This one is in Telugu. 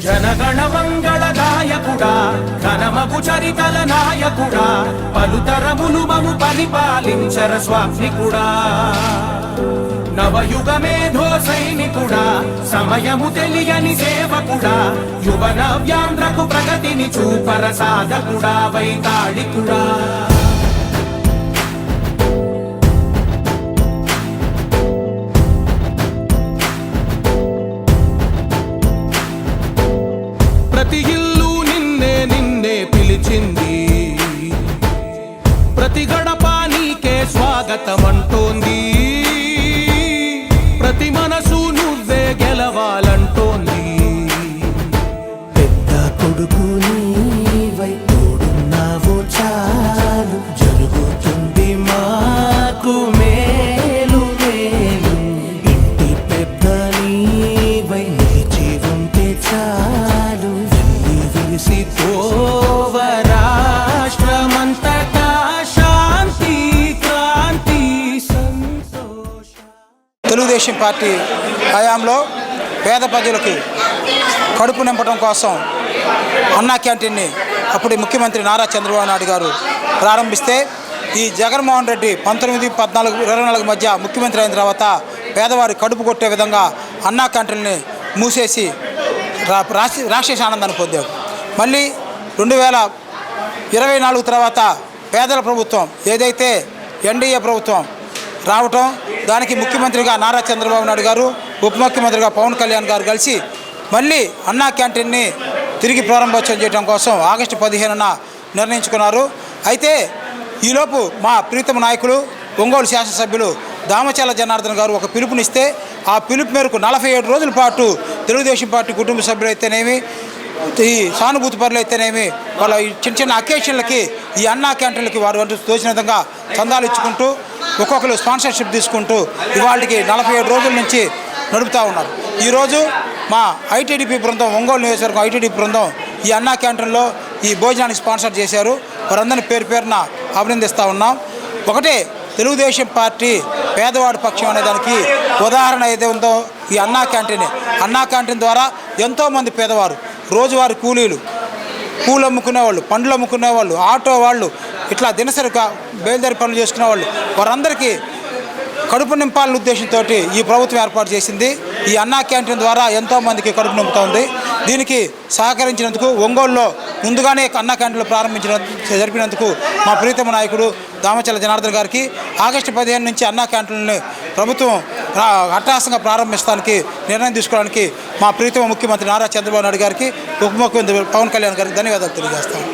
జనగణ మంగళదాయకుడా ఘనమగు చరితల నాయకుడా పలుతరములు మము పరిపాలించర స్వామికుడా నవయుగ మేధో సైనికుడా సమయము తెలియని సేవకుడా యువన వ్యాంధ్రకు ప్రగతిని చూపర సాధకుడా వైతాళికుడా ప్రతి ఇల్లు నిన్నే నిన్నే పిలిచింది ప్రతి గడప నీకే స్వాగతమంటోంది ప్రతి మనసు నువ్వే గెలవాలంటోంది పెద్ద కొడుకు నీవై తోడున్నావు చాలు జరుగుతుంది మాకు మేలు మేలు ఇంటి పెద్ద నీవై నిలిచి ఉంటే చాలు విరిసిపోవ రాష్ట్రమంతటా శాంతి క్రాంతి సంతోష. తెలుగుదేశం పార్టీ హయాంలో పేద ప్రజలకి కడుపు నింపడం కోసం అన్నా క్యాంటీన్ని అప్పుడు ముఖ్యమంత్రి నారా చంద్రబాబు నాయుడు గారు ప్రారంభిస్తే ఈ జగన్మోహన్ రెడ్డి 19, 14, 24 మధ్య ముఖ్యమంత్రి అయిన తర్వాత పేదవారి కడుపు కొట్టే విధంగా అన్నా క్యాంటీన్ని మూసేసి రాక్షస ఆనందాన్ని పొందారు. మళ్ళీ 2024 తర్వాత పేదల ప్రభుత్వం ఏదైతే ఎన్డీఏ ప్రభుత్వం రావటం, దానికి ముఖ్యమంత్రిగా నారా చంద్రబాబు నాయుడు గారు, ఉప ముఖ్యమంత్రిగా పవన్ కళ్యాణ్ గారు కలిసి మళ్ళీ అన్నా క్యాంటీన్ని తిరిగి ప్రారంభోత్సవం చేయడం కోసం ఆగస్టు 15న నిర్ణయించుకున్నారు. అయితే ఈలోపు మా ప్రీతమ నాయకులు ఒంగోలు శాసనసభ్యులు దామచర్ల జనార్దన్ గారు ఒక పిలుపునిస్తే ఆ పిలుపు మేరకు 47 రోజుల పాటు తెలుగుదేశం పార్టీ కుటుంబ సభ్యులు అయితేనేమి, ఈ సానుభూతి పరులు అయితేనేమి, వాళ్ళ చిన్న చిన్న అకేషన్లకి ఈ అన్నా క్యాంటీన్లకి వారు తోచిన విధంగా చందాలు ఇచ్చుకుంటూ ఒక్కొక్కరు స్పాన్సర్షిప్ తీసుకుంటూ ఇవాళకి 47 రోజుల నుంచి నడుపుతూ ఉన్నారు. ఈరోజు మా ఐటీడీపీ బృందం, ఒంగోలు నియోజకవర్గం ఐటీడీపీ బృందం ఈ అన్నా క్యాంటీన్లో ఈ భోజనానికి స్పాన్సర్ చేశారు. వారందరినీ పేరు పేరున అభినందిస్తూ ఉన్నాం. ఒకటే తెలుగుదేశం పార్టీ పేదవాడి పక్షం అనేదానికి ఉదాహరణ ఏదైతే ఉందో ఈ అన్నా క్యాంటీన్. అన్నా క్యాంటీన్ ద్వారా ఎంతోమంది పేదవారు, రోజువారీ కూలీలు, పూలు అమ్ముకునేవాళ్ళు, పండ్లు అమ్ముకునేవాళ్ళు, ఆటో వాళ్ళు, ఇట్లా దినసరిగా బయలుదేరి పనులు చేసుకునే వాళ్ళు, వారందరికీ కడుపు నింపాలనే ఉద్దేశంతో ఈ ప్రభుత్వం ఏర్పాటు చేసింది. ఈ అన్నా క్యాంటీన్ ద్వారా ఎంతోమందికి కడుపు నింపుతోంది. దీనికి సహకరించినందుకు, ఒంగోలులో ముందుగానే అన్నా క్యాంటీన్లు జరిపినందుకు మా ప్రీతమ నాయకుడు దామచర్ల జనార్దన్ గారికి, ఆగస్టు 15 నుంచి అన్నా క్యాంటీన్లని ప్రభుత్వం అట్టహాసంగా ప్రారంభించడానికి నిర్ణయం తీసుకోవడానికి మా ప్రీతమ ముఖ్యమంత్రి నారా చంద్రబాబు నాయుడు గారికి, ఉప ముఖ్యమంత్రి పవన్ కళ్యాణ్ గారికి ధన్యవాదాలు తెలియజేస్తాను.